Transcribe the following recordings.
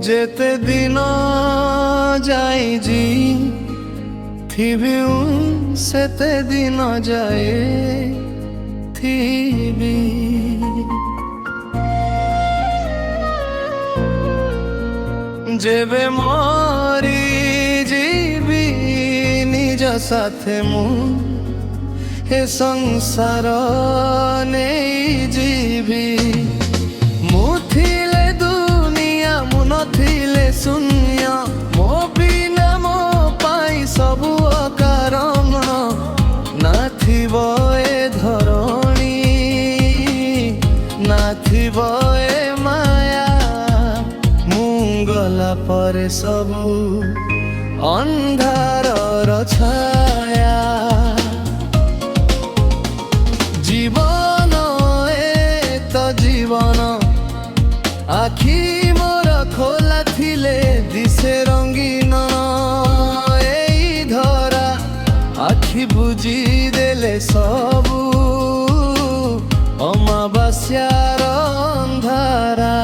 ଯେତେ ଦିନ ଯାଇଛି ଥିବି ସେତେ ଦିନ ଯାଏ ଥିବି। ଯେବେ ମରି ଯିବି ନିଜ ସାଥେ ମୁଁ ଏ ସଂସାର ନେଇଯିବି। ମୁଁ ଥିଲେ ଦୁନିଆ ମୁଁ ନଥିଲେ ଶୂନ୍ୟ, ମୋ ବିନା ମୋ ପାଇଁ ସବୁ ଅକାରଣ। ନାଥିବ ଏ ଧରଣୀ ନାଥିବ ଏ ମାୟା, ମୁଁ ଗଲା ପରେ ସବୁ ଅନ୍ଧାରର ଛାୟା। ଜୀବନ ଏ ତ ଜୀବନ, ଆଖି ମୋର ଖୋଲା ଥିଲେ ଦିଶେ ରଙ୍ଗୀନ। ଏଇ ଧରା ଆଖି ବୁଜି ଦେଲେ ସବୁ ଅମାବାସ୍ୟାର ଅନ୍ଧାରା।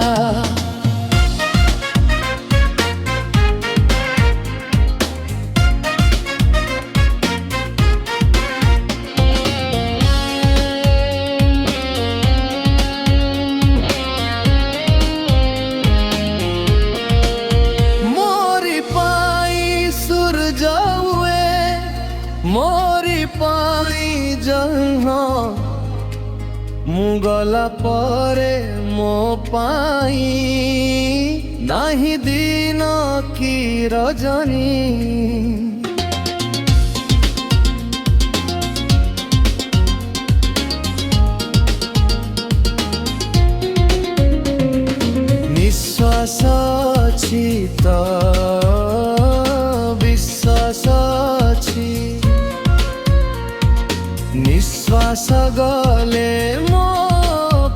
ମୋରି ପାଇଁ ଜହ୍ନ, ମୁଁ ଗଲା ପରେ ମୋ ପାଇଁ ନାହିଁ ଦିନ କି ରଜନୀ। ନିଶ୍ୱାସ ଅଛି ତ ବିଶ୍ୱାସ ଅଛି, ନିଶ୍ୱାସ ଗଲେ ମୋ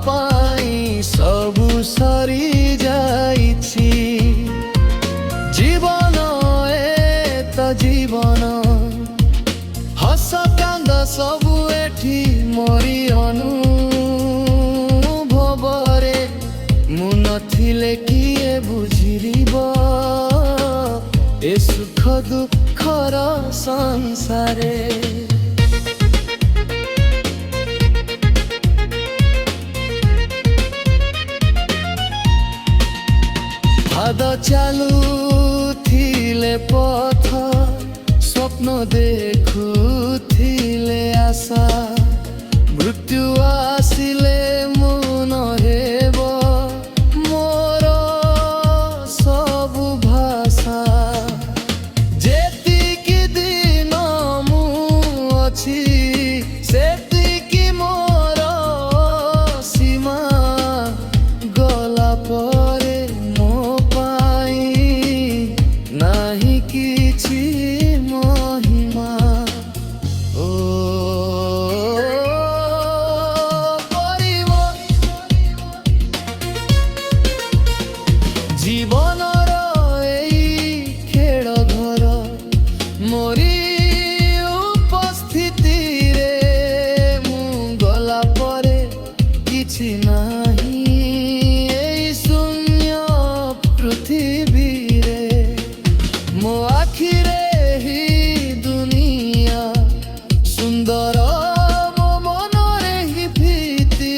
ପାଇଁ ସବୁ ସରି ଯାଇଛି। ଜୀବନ ଏ ତ ଜୀବନ, ହସ କାନ୍ଦ ସବୁ ଏଠି ମୋରି ଅନୁଭବରେ। ମୁଁ ନଥିଲେ କିଏ ବୁଝିବ ଏ ସୁଖ ଦୁଃଖର ସଂସାରେ। ପାଦ ଚାଲୁଥିଲେ ପଥ, ସ୍ୱପ୍ନ ଦେଖୁଥିଲେ ଆଶା। ମୃତ୍ୟୁ ଆସିଲେ ମୁଁ ନହେବ ମୋର ସବୁ ଭାଷା। ଯେତିକି ଦିନ ମୁଁ ଅଛି ସେତିକି ମୋର ସୀମା। ଗଲା ପରେ ନାହିଁ କିଛି ମହିମା। ଓ କରିବ ଜୀବନର ଏଇ ଖେଳ ଘର, ମୋରି ଉପସ୍ଥିତିରେ ମୁଁ ଗଲା ପରେ କିଛି ନାହିଁ ଏଇ ଶୂନ୍ୟ ପୃଥିବୀରେ। ମୋ ଆଖିରେ ହି ଦୁନିଆ ସୁନ୍ଦର, ମୋ ମନରେ ହି ଭୀତି।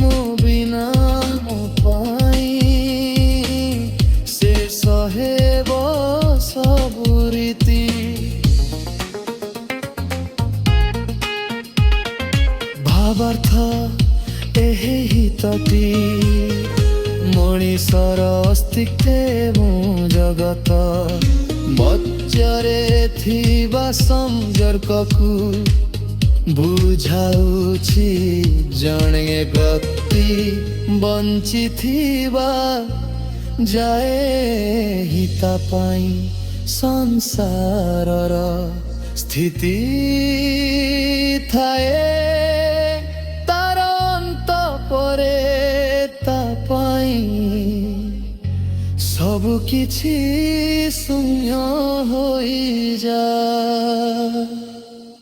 ମୋ ବିନା ମୋ ପାଇଁ ଶେଷ ହେବ ସବୁ ରୀତି। ଭାବାର୍ଥ ଏହି ହିତଟି, ମଣିଷର ଅସ୍ତିତ୍ୱ ମୁଁ ଜଗତ ମଧ୍ୟରେ ଥିବା ସମ୍ପର୍କକୁ ବୁଝାଉଛି ଜଣେ ବ୍ୟକ୍ତି। ବଞ୍ଚିଥିବା ଯାଏ ହିତ ପାଇଁ ସଂସାରର ସ୍ଥିତି ଥାଏ ତାର ଅନ୍ତ ପରେ ତା ପାଇଁ ସବୁ କିଛି ଶୂନ୍ୟ ହୋଇଯାଏ।